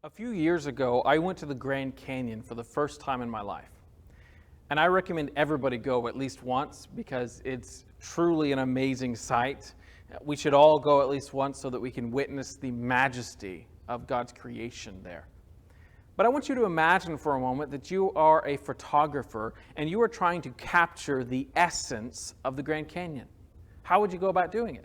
A few years ago, I went to the Grand Canyon for the first time in my life. And I recommend everybody go at least once because it's truly an amazing sight. We should all go at least once so that we can witness the majesty of God's creation there. But I want you to imagine for a moment that you are a photographer and you are trying to capture the essence of the Grand Canyon. How would you go about doing it?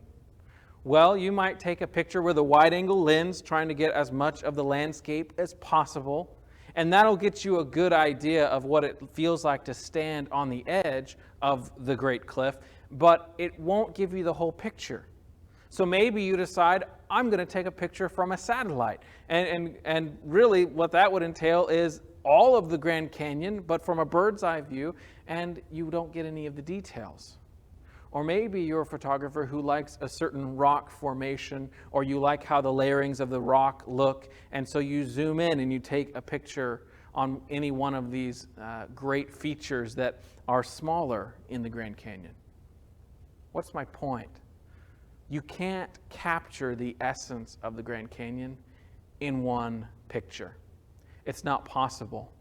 Well, you might take a picture with a wide-angle lens, trying to get as much of the landscape as possible, and that'll get you a good idea of what it feels like to stand on the edge of the Great Cliff, but it won't give you the whole picture. So maybe you decide, I'm going to take a picture from a satellite, and really what that would entail is all of the Grand Canyon, but from a bird's eye view, and you don't get any of the details. Or maybe you're a photographer who likes a certain rock formation, or you like how the layerings of the rock look, and so you zoom in and you take a picture on any one of these great features that are smaller in the Grand Canyon. What's my point? You can't capture the essence of the Grand Canyon in one picture. It's not possible.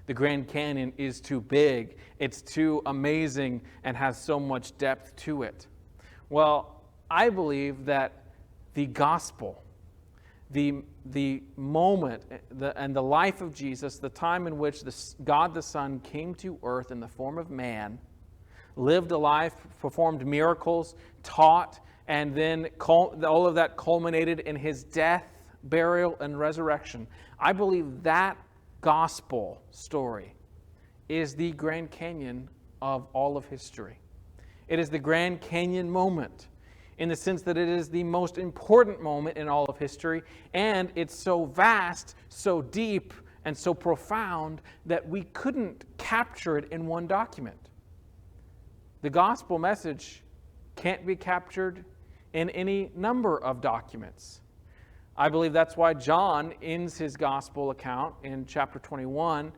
The Grand Canyon is too big, it's too amazing, and has so much depth to it. Well, I believe that the gospel, the moment and the life of Jesus, the time in which God the Son came to earth in the form of man, lived a life, performed miracles, taught, and then all of that culminated in his death, burial, and resurrection. I believe that gospel story is the Grand Canyon of all of history. It is the Grand Canyon moment in the sense that it is the most important moment in all of history, and it's so vast, so deep, and so profound that we couldn't capture it in one document. The gospel message can't be captured in any number of documents. I believe that's why John ends his gospel account in chapter 21,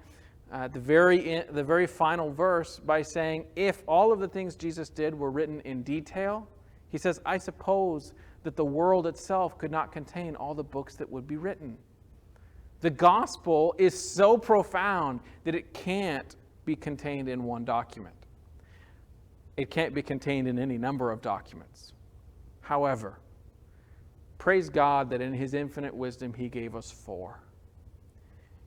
the very final verse, by saying, if all of the things Jesus did were written in detail, he says, I suppose that the world itself could not contain all the books that would be written. The gospel is so profound that it can't be contained in one document. It can't be contained in any number of documents. However, praise God that in his infinite wisdom, he gave us 4.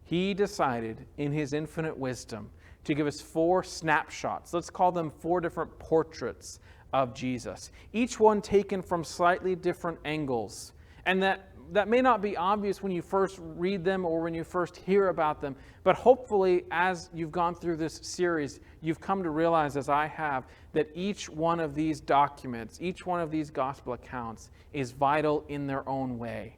He decided in his infinite wisdom to give us 4 snapshots. Let's call them 4 different portraits of Jesus, each one taken from slightly different angles. And that may not be obvious when you first read them or when you first hear about them, but hopefully as you've gone through this series, you've come to realize, as I have, that each one of these documents, each one of these gospel accounts is vital in their own way.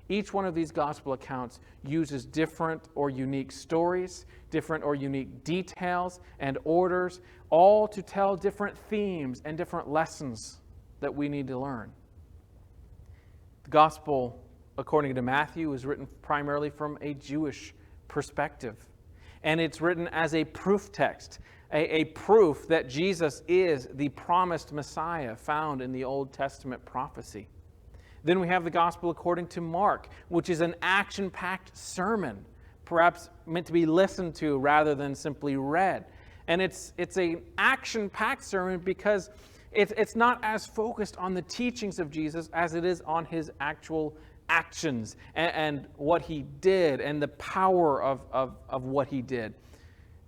Each one of these gospel accounts uses different or unique stories, different or unique details and orders, all to tell different themes and different lessons that we need to learn. The gospel, according to Matthew, is written primarily from a Jewish perspective. And it's written as a proof text, a proof that Jesus is the promised Messiah found in the Old Testament prophecy. Then we have the gospel according to Mark, which is an action-packed sermon, perhaps meant to be listened to rather than simply read. And it's an action-packed sermon because it's not as focused on the teachings of Jesus as it is on his actual actions and what he did and the power of what he did.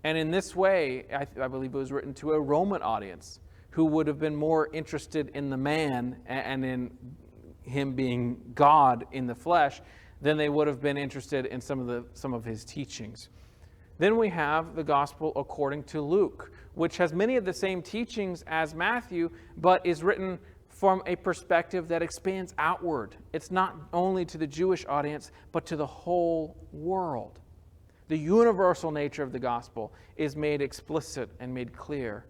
And in this way, I believe it was written to a Roman audience who would have been more interested in the man and in him being God in the flesh than they would have been interested in some of his teachings. Then we have the gospel according to Luke, which has many of the same teachings as Matthew, but is written from a perspective that expands outward. It's not only to the Jewish audience, but to the whole world. The universal nature of the gospel is made explicit and made clear,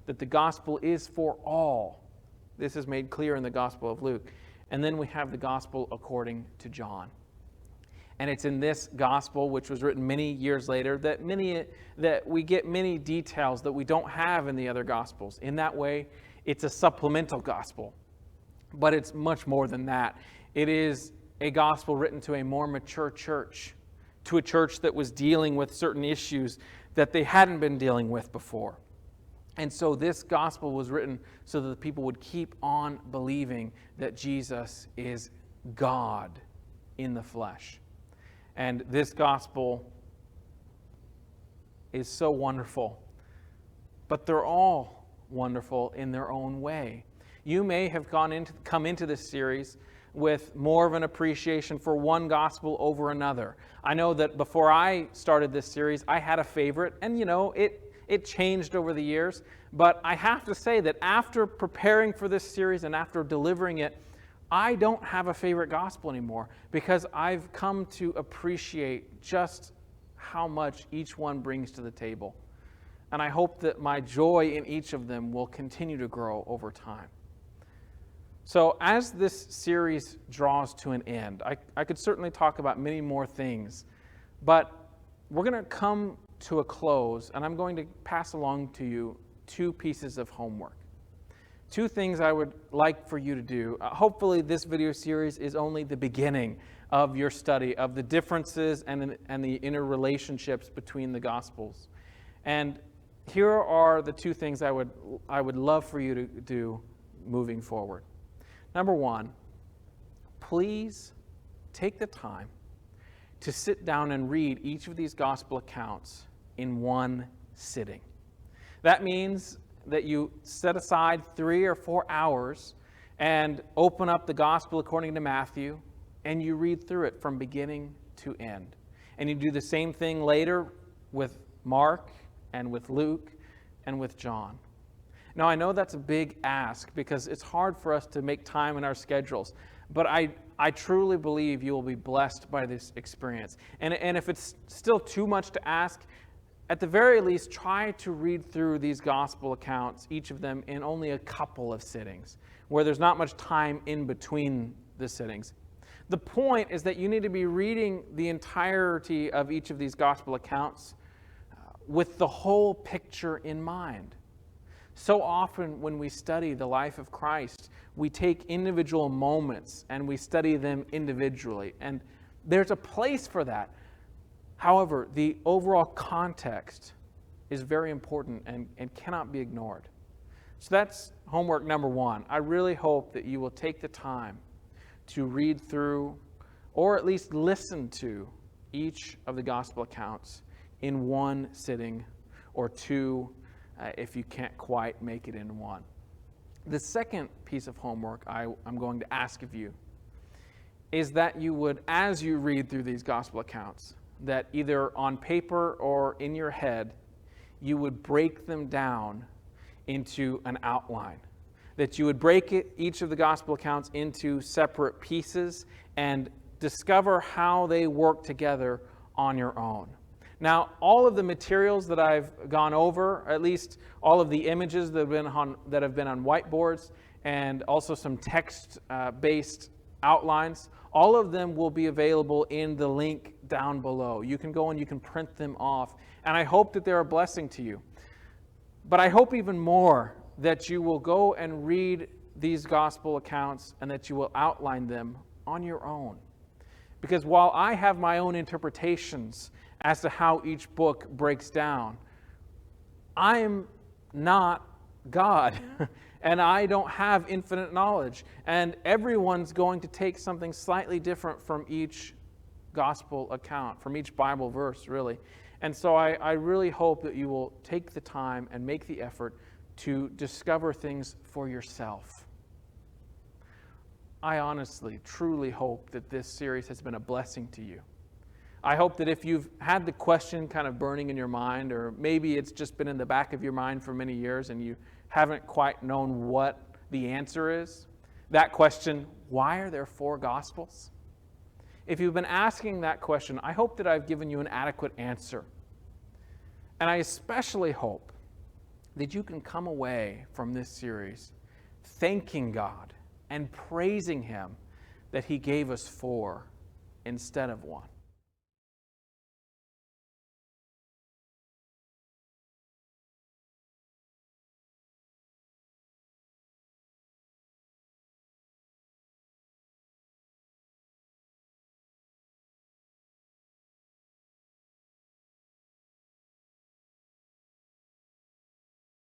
that the gospel is for all. This is made clear in the gospel of Luke. And then we have the gospel according to John. And it's in this gospel, which was written many years later, that we get many details that we don't have in the other gospels. In that way, it's a supplemental gospel. But it's much more than that. It is a gospel written to a more mature church to a church that was dealing with certain issues that they hadn't been dealing with before. And so this gospel was written so that the people would keep on believing that Jesus is God in the flesh. And this gospel is so wonderful, but they're all wonderful in their own way. You may have come into this series with more of an appreciation for one gospel over another. I know that before I started this series, I had a favorite, and it changed over the years. But I have to say that after preparing for this series and after delivering it, I don't have a favorite gospel anymore, because I've come to appreciate just how much each one brings to the table. And I hope that my joy in each of them will continue to grow over time. So as this series draws to an end, I could certainly talk about many more things, but we're going to come to a close, and I'm going to pass along to you 2 pieces of homework. 2 things I would like for you to do. Hopefully this video series is only the beginning of your study of the differences and the interrelationships between the Gospels. And here are the 2 things I would love for you to do moving forward. Number 1, please take the time to sit down and read each of these gospel accounts in one sitting. That means that you set aside 3 or 4 hours and open up the gospel according to Matthew, and you read through it from beginning to end. And you do the same thing later with Mark and with Luke and with John. Now, I know that's a big ask because it's hard for us to make time in our schedules, but I truly believe you will be blessed by this experience. And if it's still too much to ask, at the very least, try to read through these gospel accounts, each of them in only a couple of sittings, where there's not much time in between the sittings. The point is that you need to be reading the entirety of each of these gospel accounts with the whole picture in mind. So often when we study the life of Christ, we take individual moments and we study them individually. And there's a place for that. However, the overall context is very important and cannot be ignored. So that's homework number 1. I really hope that you will take the time to read through, or at least listen to, each of the gospel accounts in one sitting, or 2 if you can't quite make it in one. The second piece of homework I'm going to ask of you is that you would, as you read through these gospel accounts, that either on paper or in your head, you would break them down into an outline. That you would break each of the gospel accounts into separate pieces and discover how they work together on your own. Now, all of the materials that I've gone over, at least all of the images that have been on whiteboards, and also some text-based outlines, all of them will be available in the link down below. You can go and you can print them off, and I hope that they're a blessing to you. But I hope even more that you will go and read these gospel accounts and that you will outline them on your own. Because while I have my own interpretations as to how each book breaks down, I'm not God, and I don't have infinite knowledge. And everyone's going to take something slightly different from each gospel account, from each Bible verse, really. And so I really hope that you will take the time and make the effort to discover things for yourself. I honestly, truly hope that this series has been a blessing to you. I hope that if you've had the question kind of burning in your mind, or maybe it's just been in the back of your mind for many years and you haven't quite known what the answer is, that question, why are there 4 Gospels? If you've been asking that question, I hope that I've given you an adequate answer. And I especially hope that you can come away from this series thanking God and praising Him that He gave us 4 instead of 1.